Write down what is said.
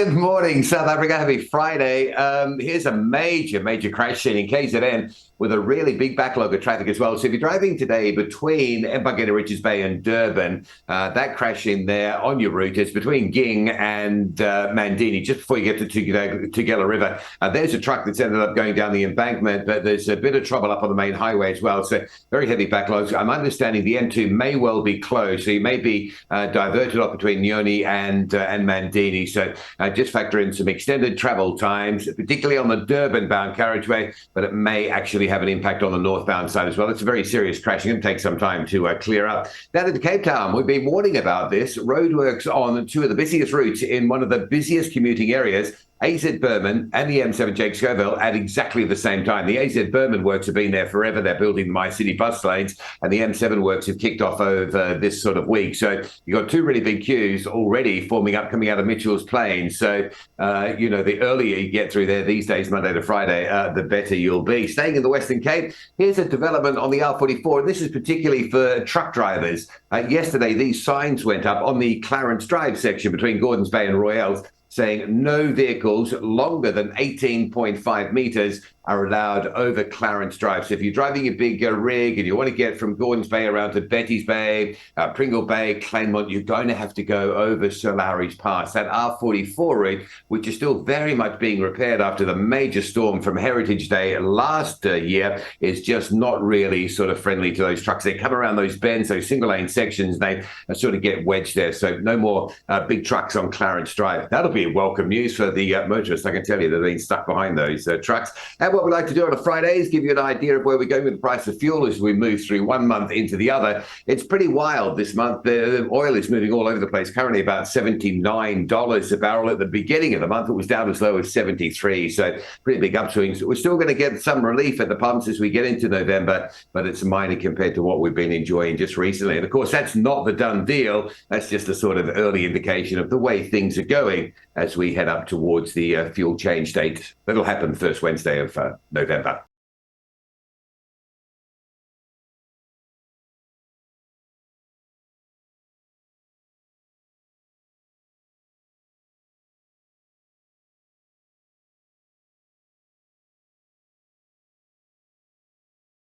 Good morning, South Africa. Happy Friday. Here's a major crash scene in KZN with a really big backlog of traffic as well. So if you're driving today between Empangeni, Richards Bay and Durban, that crash in there on your route is between Ging and Mandini, just before you get to Tugela River. There's a truck that's ended up going down the embankment, but there's a bit of trouble up on the main highway as well. So very heavy backlogs. I'm understanding the M2 may well be closed, so you may be diverted off between Nyoni and Mandini. So just factor in some extended travel times, particularly on the Durban-bound carriageway, but it may actually have an impact on the northbound side as well. It's a very serious crash. It's going to take some time to clear up. Down into Cape Town, we've been warning about this. Roadworks on two of the busiest routes in one of the busiest commuting areas, AZ Berman and the M7 Jake Scoville, at exactly the same time. The AZ Berman works have been there forever. They're building the MyCity bus lanes, and the M7 works have kicked off over this sort of week. So you've got two really big queues already forming up coming out of Mitchell's Plain. So, the earlier you get through there these days, Monday to Friday, the better you'll be. Staying in the Western Cape, here's a development on the R44. And this is particularly for truck drivers. Yesterday, these signs went up on the Clarence Drive section between Gordons Bay and Royales, saying no vehicles longer than 18.5 meters are allowed over Clarence Drive. So if you're driving a big rig and you want to get from Gordons Bay around to Betty's Bay, Pringle Bay, Claymont, you're going to have to go over Sir Lowry's Pass. That R44 route, which is still very much being repaired after the major storm from Heritage Day last year, is just not really sort of friendly to those trucks. They come around those bends, those single lane sections, they sort of get wedged there. So no more big trucks on Clarence Drive. That'll be welcome news for the motorists. I can tell you they've been stuck behind those trucks. And what we like to do on a Friday is give you an idea of where we're going with the price of fuel as we move through one month into the other. It's pretty wild this month. The oil is moving all over the place. Currently about $79 a barrel. At the beginning of the month, it was down as low as 73. So pretty big upswings. We're still going to get some relief at the pumps as we get into November, but it's minor compared to what we've been enjoying just recently. And of course, that's not the done deal. That's just a sort of early indication of the way things are going as we head up towards the fuel change date. That'll happen first Wednesday of November.